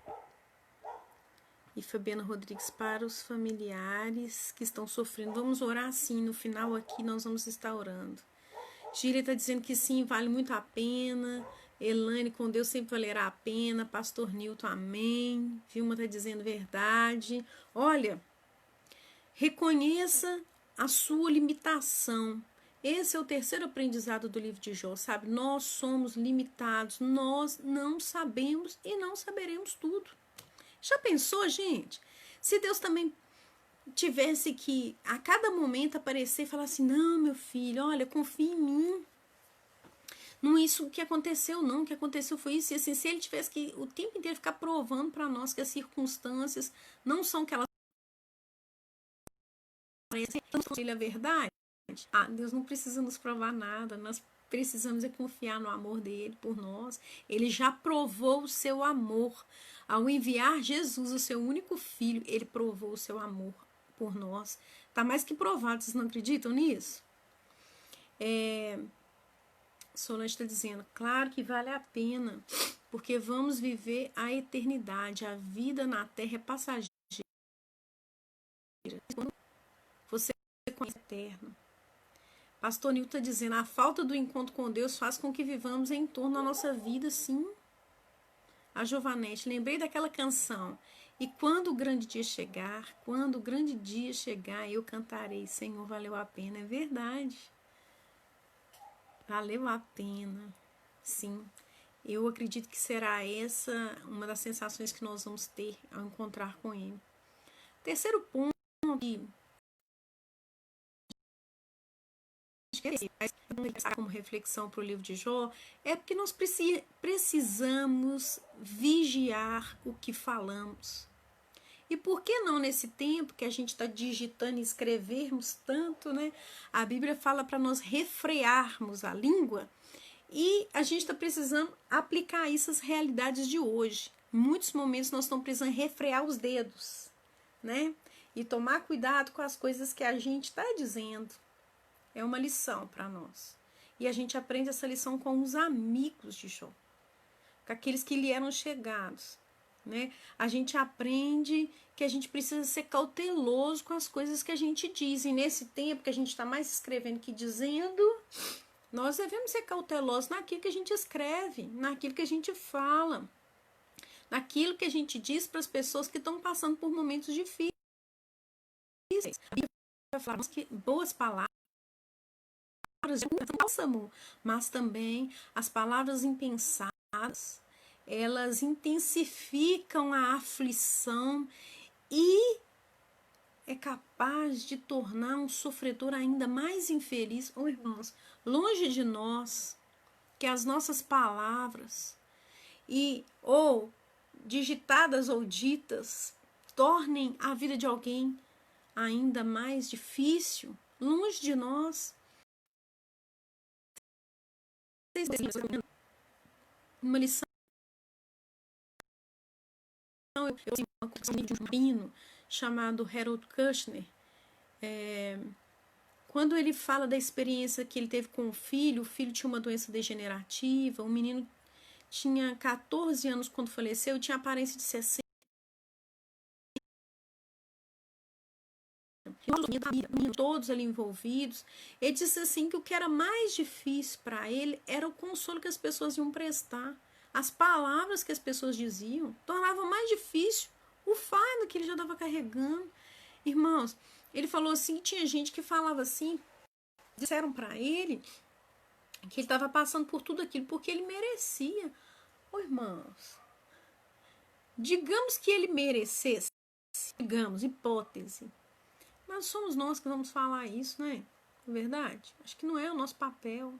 E Fabiana Rodrigues, para os familiares que estão sofrendo. Vamos orar sim, no final aqui nós vamos estar orando. Gíria está dizendo que sim, vale muito a pena. Elane, com Deus sempre valerá a pena. Pastor Nilton, amém. Vilma está dizendo verdade. Olha, reconheça a sua limitação. Esse é o terceiro aprendizado do livro de Jó, sabe? Nós somos limitados, nós não sabemos e não saberemos tudo. Já pensou, gente? Se Deus também tivesse que a cada momento aparecer e falar assim, não, meu filho, olha, confia em mim. Não isso que aconteceu, não. O que aconteceu foi isso. E assim, se ele tivesse que o tempo inteiro ficar provando para nós que as circunstâncias não são que elas parecem, ele é verdade. Deus não precisa nos provar nada. Nós precisamos é confiar no amor dele por nós. Ele já provou o seu amor. Ao enviar Jesus, o seu único filho, ele provou o seu amor por nós. Está mais que provado, vocês não acreditam nisso? Solange está dizendo, claro que vale a pena, porque vamos viver a eternidade. A vida na terra é passageira. Você conhece o eterno. Pastor Nilton está dizendo, a falta do encontro com Deus faz com que vivamos em torno da nossa vida, sim. A Giovanete, lembrei daquela canção. E quando o grande dia chegar, eu cantarei, Senhor, valeu a pena. É verdade. Valeu a pena. Sim. Eu acredito que será essa uma das sensações que nós vamos ter ao encontrar com Ele. Terceiro ponto que como reflexão para o livro de Jó é porque nós precisamos vigiar o que falamos. E por que não nesse tempo que a gente está digitando e escrevermos tanto, né? A Bíblia fala para nós refrearmos a língua e a gente está precisando aplicar isso às realidades de hoje. Em muitos momentos nós estamos precisando refrear os dedos, né? E tomar cuidado com as coisas que a gente está dizendo. É uma lição para nós. E a gente aprende essa lição com os amigos de Jó, com aqueles que lhe eram chegados. Né? A gente aprende que a gente precisa ser cauteloso com as coisas que a gente diz. E nesse tempo que a gente está mais escrevendo que dizendo, nós devemos ser cautelosos naquilo que a gente escreve, naquilo que a gente fala. daquilo que a gente diz para as pessoas que estão passando por momentos difíceis. A Bíblia vai falar que boas palavras de bálsamo, mas também as palavras impensadas, elas intensificam a aflição e é capaz de tornar um sofredor ainda mais infeliz. Oh, irmãos, longe de nós que as nossas palavras ou digitadas ou ditas tornem a vida de alguém ainda mais difícil, longe de nós. Uma lição eu tenho uma cursinha de um rabino chamado Harold Kushner. Quando ele fala da experiência que ele teve com o filho tinha uma doença degenerativa, o menino tinha 14 anos quando faleceu, tinha aparência de 60. Todos ali envolvidos. Ele disse assim que o que era mais difícil para ele era o consolo que as pessoas iam prestar. As palavras que as pessoas diziam tornavam mais difícil o fardo que ele já estava carregando. Irmãos, ele falou assim, tinha gente que falava assim, disseram para ele que ele estava passando por tudo aquilo porque ele merecia. Ô, irmãos, digamos que ele merecesse, digamos, hipótese, mas somos nós que vamos falar isso, né? É verdade? Acho que não é o nosso papel.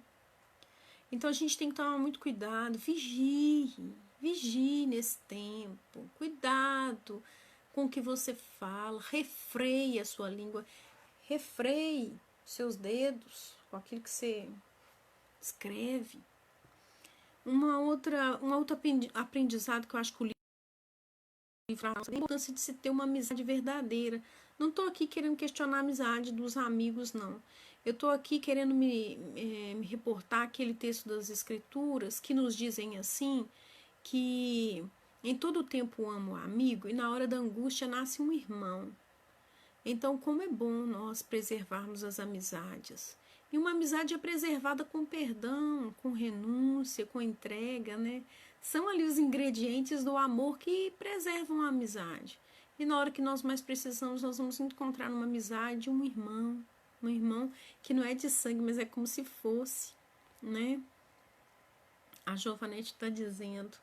Então a gente tem que tomar muito cuidado, vigie nesse tempo, cuidado com o que você fala, refreie a sua língua, refreie seus dedos com aquilo que você escreve. Um outro aprendizado que eu acho que o livro fala é a importância de se ter uma amizade verdadeira. Não estou aqui querendo questionar a amizade dos amigos, não. Eu estou aqui querendo me reportar aquele texto das Escrituras que nos dizem assim, que em todo tempo amo o amigo e na hora da angústia nasce um irmão. Então, como é bom nós preservarmos as amizades. E uma amizade é preservada com perdão, com renúncia, com entrega, né? São ali os ingredientes do amor que preservam a amizade. E na hora que nós mais precisamos, nós vamos encontrar numa amizade um irmão que não é de sangue, mas é como se fosse, né? A Giovanete está dizendo,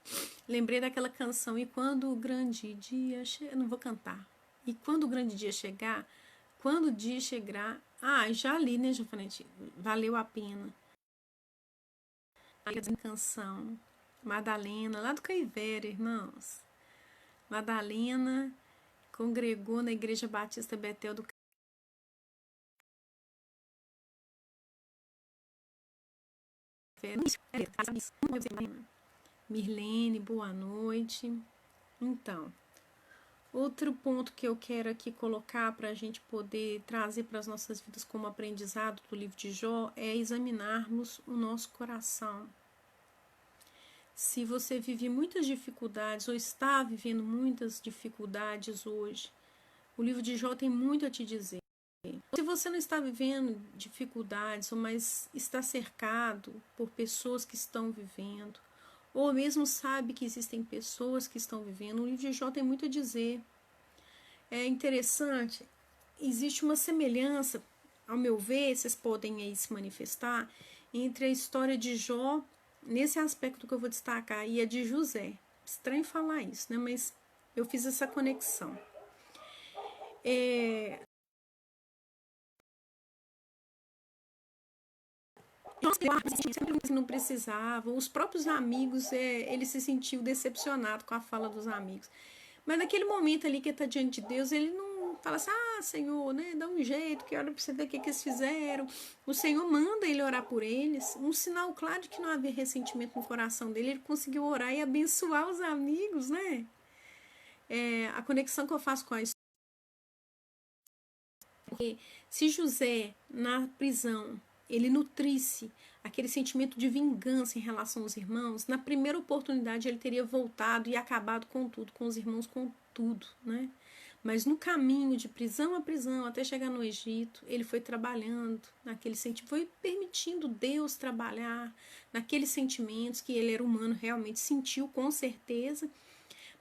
lembrei daquela canção, e quando o grande dia chegar, não vou cantar, e quando o grande dia chegar, quando o dia chegar, já li, né, Giovanete, valeu a pena. A canção, Madalena, lá do Caiveira, irmãos, Madalena congregou na Igreja Batista Betel do Mirlene, boa noite. Então, outro ponto que eu quero aqui colocar para a gente poder trazer para as nossas vidas como aprendizado do livro de Jó é examinarmos o nosso coração. Se você vive muitas dificuldades ou está vivendo muitas dificuldades hoje, o livro de Jó tem muito a te dizer. Se você não está vivendo dificuldades, mas está cercado por pessoas que estão vivendo, ou mesmo sabe que existem pessoas que estão vivendo, o livro de Jó tem muito a dizer. É interessante, existe uma semelhança, ao meu ver, vocês podem aí se manifestar, entre a história de Jó, nesse aspecto que eu vou destacar, e a de José. Estranho falar isso, né? Mas eu fiz essa conexão. Não precisava, os próprios amigos, ele se sentiu decepcionado com a fala dos amigos. Mas naquele momento ali que ele está diante de Deus, ele não fala assim, Senhor, né, dá um jeito, que olha para você ver o que eles fizeram. O Senhor manda ele orar por eles, um sinal claro de que não havia ressentimento no coração dele, ele conseguiu orar e abençoar os amigos, né? A conexão que eu faço com a história, porque se José, na prisão, ele nutrisse aquele sentimento de vingança em relação aos irmãos, na primeira oportunidade ele teria voltado e acabado com tudo, com os irmãos, com tudo, né? Mas no caminho de prisão a prisão, até chegar no Egito, ele foi trabalhando naquele sentimento, foi permitindo Deus trabalhar naqueles sentimentos que ele era humano, realmente sentiu com certeza,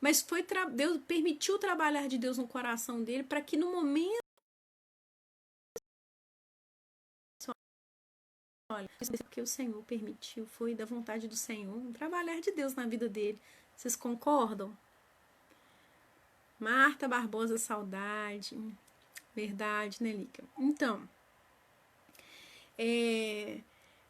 mas Deus permitiu o trabalhar de Deus no coração dele para que no momento, olha, porque o Senhor permitiu, foi da vontade do Senhor, um trabalhar de Deus na vida dele. Vocês concordam? Marta Barbosa, saudade. Verdade, né, Lica?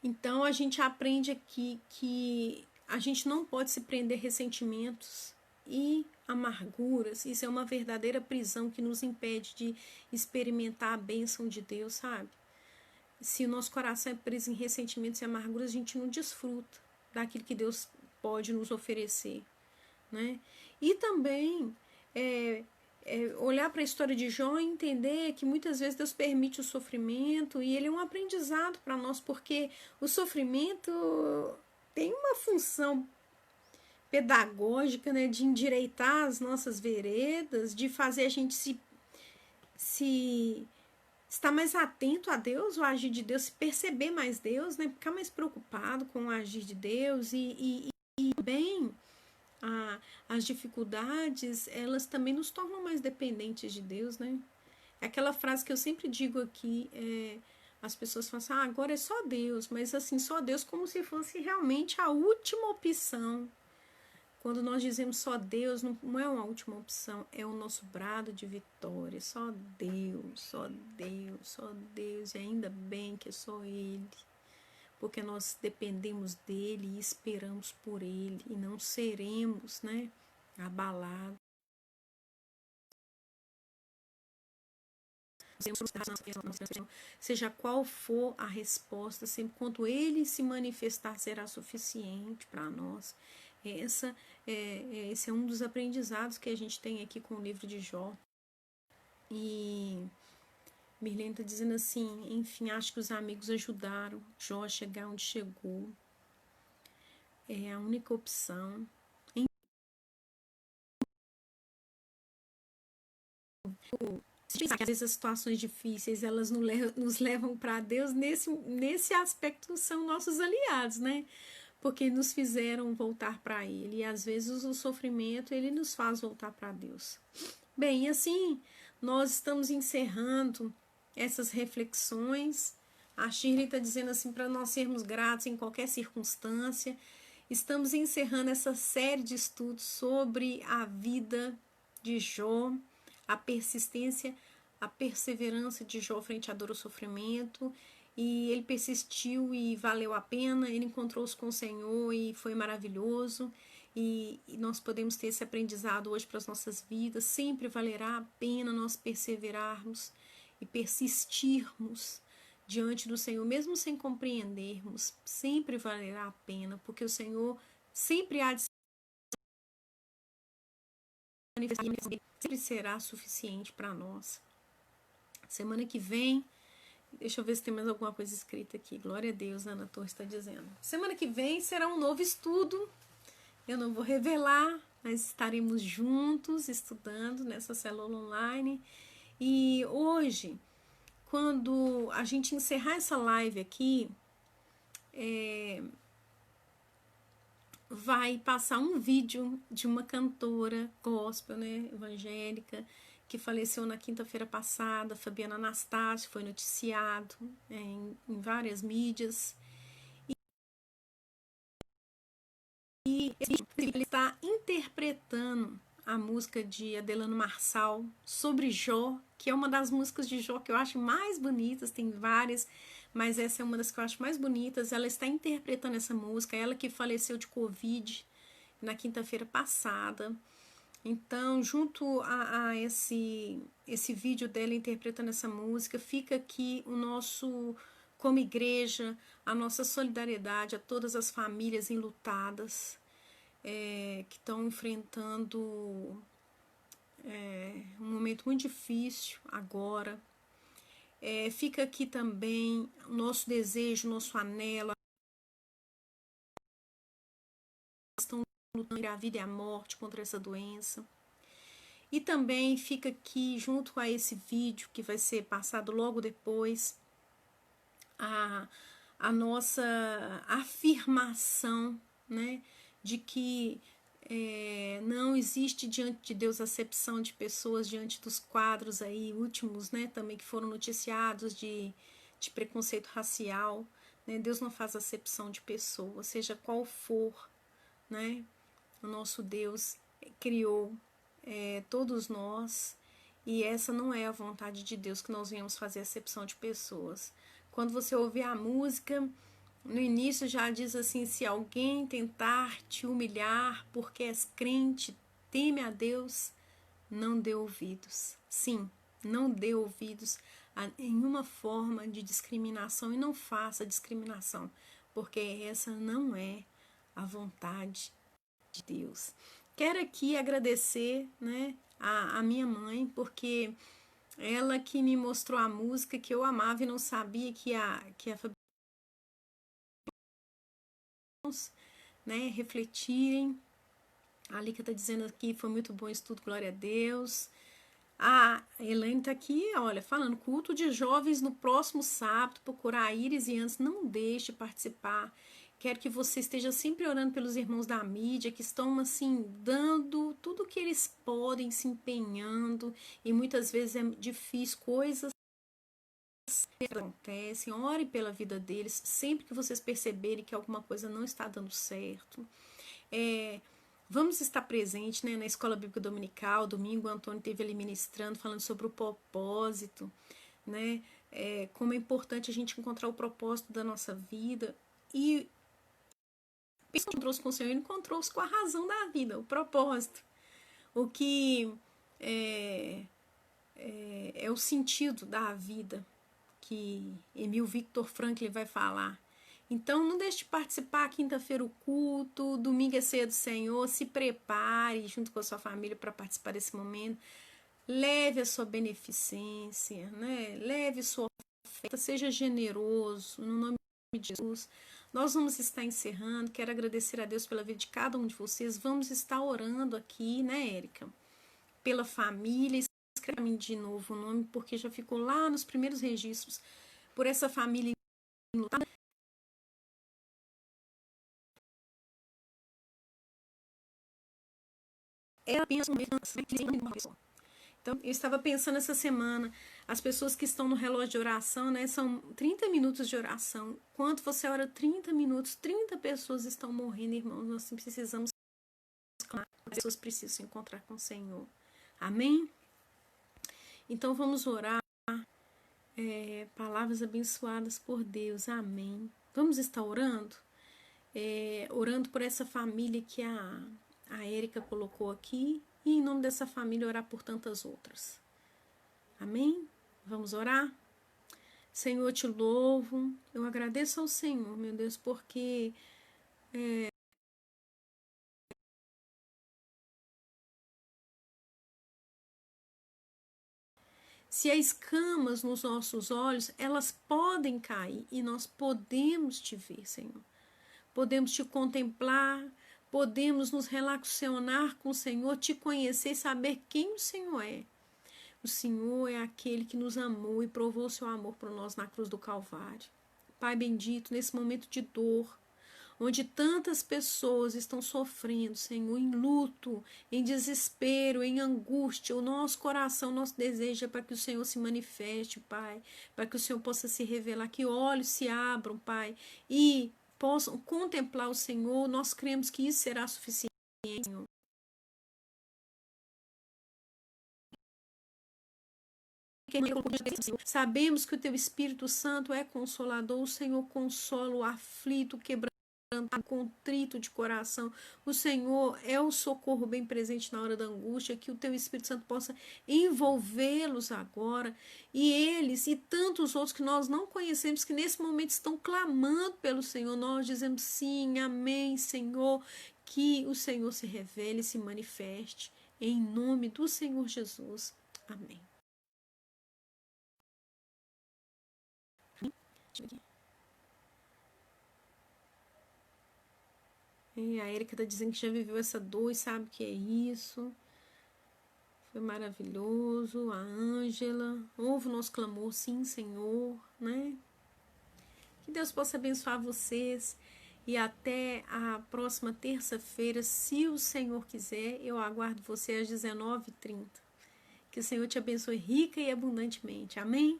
Então a gente aprende aqui que a gente não pode se prender a ressentimentos e amarguras. Isso é uma verdadeira prisão que nos impede de experimentar a bênção de Deus, sabe? Se o nosso coração é preso em ressentimentos e amarguras, a gente não desfruta daquilo que Deus pode nos oferecer, né? E também olhar para a história de Jó e entender que muitas vezes Deus permite o sofrimento e ele é um aprendizado para nós, porque o sofrimento tem uma função pedagógica, né, de endireitar as nossas veredas, de fazer a gente se estar mais atento a Deus, o agir de Deus, se perceber mais Deus, né, ficar mais preocupado com o agir de Deus e bem as dificuldades, elas também nos tornam mais dependentes de Deus, né? É aquela frase que eu sempre digo aqui, as pessoas falam assim, agora é só Deus, mas assim, só Deus como se fosse realmente a última opção. Quando nós dizemos só Deus, não é uma última opção, é o nosso brado de vitória, só Deus, só Deus, só Deus, e ainda bem que é só Ele. Porque nós dependemos dele e esperamos por ele e não seremos, né, abalados. Seja qual for a resposta, sempre quando ele se manifestar será suficiente para nós. Esse é um dos aprendizados que a gente tem aqui com o livro de Jó. E Mirlene está dizendo assim, enfim, acho que os amigos ajudaram Jó a chegar onde chegou. É a única opção. Às vezes as situações difíceis, elas nos levam para Deus, nesse aspecto são nossos aliados, né? Porque nos fizeram voltar para Ele. E às vezes o sofrimento, ele nos faz voltar para Deus. Bem, e assim, nós estamos encerrando essas reflexões. A Shirley está dizendo assim, para nós sermos gratos em qualquer circunstância. Estamos encerrando essa série de estudos sobre a vida de Jó, a persistência, a perseverança de Jó frente à dor e ao sofrimento. E ele persistiu e valeu a pena, ele encontrou-se com o Senhor e foi maravilhoso. E nós podemos ter esse aprendizado hoje para as nossas vidas. Sempre valerá a pena nós perseverarmos e persistirmos diante do Senhor, mesmo sem compreendermos. Sempre valerá a pena, porque o Senhor sempre há de se manifestar, sempre será suficiente para nós. Semana que vem, deixa eu ver se tem mais alguma coisa escrita aqui. Glória a Deus, a Ana Torres está dizendo. Semana que vem será um novo estudo. Eu não vou revelar, mas estaremos juntos estudando nessa célula online. E hoje, quando a gente encerrar essa live aqui, vai passar um vídeo de uma cantora gospel, né, evangélica, que faleceu na quinta-feira passada, Fabiana Anastácio, foi noticiado em várias mídias. E ele está interpretando a música de Adelano Marçal sobre Jó, que é uma das músicas de Jó que eu acho mais bonitas, tem várias, mas essa é uma das que eu acho mais bonitas. Ela está interpretando essa música, ela que faleceu de Covid na quinta-feira passada. Então, junto a esse vídeo dela interpretando essa música, fica aqui o nosso, como igreja, a nossa solidariedade a todas as famílias enlutadas que estão enfrentando um momento muito difícil agora. Fica aqui também o nosso desejo, o nosso anelo, estão lutando a vida e a morte contra essa doença. E também fica aqui, junto a esse vídeo que vai ser passado logo depois, a nossa afirmação, né, de que Não existe diante de Deus acepção de pessoas diante dos quadros aí últimos, né, também que foram noticiados de preconceito racial, né? Deus não faz acepção de pessoas, seja qual for, né? O nosso Deus criou todos nós, e essa não é a vontade de Deus, que nós venhamos fazer acepção de pessoas. Quando você ouvir a música, no início já diz assim: se alguém tentar te humilhar porque és crente, teme a Deus, não dê ouvidos. Sim, não dê ouvidos a nenhuma forma de discriminação, e não faça discriminação, porque essa não é a vontade de Deus. Quero aqui agradecer, né, a minha mãe, porque ela que me mostrou a música que eu amava e não sabia que a né, refletirem. A Lica está dizendo aqui, foi muito bom o estudo, glória a Deus. A Elaine está aqui, olha, falando, culto de jovens no próximo sábado, procurar a Iris e antes, não deixe de participar. Quero que você esteja sempre orando pelos irmãos da mídia, que estão, assim, dando tudo o que eles podem, se empenhando, e muitas vezes é difícil, coisas acontecem. Ore pela vida deles, sempre que vocês perceberem que alguma coisa não está dando certo. Vamos estar presentes, né, na Escola Bíblica Dominical. Domingo o Antônio esteve ali ministrando, falando sobre o propósito, né, como é importante a gente encontrar o propósito da nossa vida. E encontrou-se com o Senhor, encontrou-se com a razão da vida, o propósito, o que é o sentido da vida, que Emil Victor Franklin vai falar. Então, não deixe de participar. Quinta-feira o culto, domingo é ceia do Senhor. Se prepare junto com a sua família para participar desse momento. Leve a sua beneficência, né? Leve sua oferta, seja generoso, no nome de Jesus. Nós vamos estar encerrando. Quero agradecer a Deus pela vida de cada um de vocês. Vamos estar orando aqui, né, Érica? Pela família. Escreve para mim de novo o nome, porque já ficou lá nos primeiros registros. Por essa família enlutada. Ela pensa uma pessoa. Então, eu estava pensando essa semana, as pessoas que estão no relógio de oração, né, são 30 minutos de oração. Quanto você ora 30 minutos, 30 pessoas estão morrendo, irmãos. Nós precisamos, as pessoas precisam se encontrar com o Senhor. Amém? Então, vamos orar. Palavras abençoadas por Deus. Amém. Vamos estar orando? Orando por essa família que a Érica colocou aqui, e em nome dessa família orar por tantas outras. Amém? Vamos orar? Senhor, eu te louvo, eu agradeço ao Senhor, meu Deus, porque se há escamas nos nossos olhos, elas podem cair e nós podemos te ver, Senhor. Podemos te contemplar, podemos nos relacionar com o Senhor, te conhecer e saber quem o Senhor é. O Senhor é aquele que nos amou e provou o seu amor por nós na cruz do Calvário. Pai bendito, nesse momento de dor, onde tantas pessoas estão sofrendo, Senhor, em luto, em desespero, em angústia, o nosso coração, nosso desejo é para que o Senhor se manifeste, Pai, para que o Senhor possa se revelar, que olhos se abram, Pai, e possam contemplar o Senhor. Nós cremos que isso será suficiente, Senhor. Sabemos que o Teu Espírito Santo é consolador. O Senhor consola o aflito, quebrantado, contrito de coração. O Senhor é o socorro bem presente na hora da angústia. Que o Teu Espírito Santo possa envolvê-los agora, e eles e tantos outros que nós não conhecemos, que nesse momento estão clamando pelo Senhor. Nós dizemos sim, amém, Senhor. Que o Senhor se revele e se manifeste em nome do Senhor Jesus. Amém. A Erika está dizendo que já viveu essa dor e sabe o que é isso. Foi maravilhoso. A Ângela, ouve o nosso clamor, sim, Senhor, né? Que Deus possa abençoar vocês. E até a próxima terça-feira, se o Senhor quiser, eu aguardo você às 19h30. Que o Senhor te abençoe rica e abundantemente. Amém?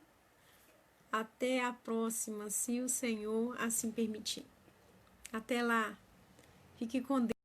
Até a próxima, se o Senhor assim permitir. Até lá. Fique com Deus.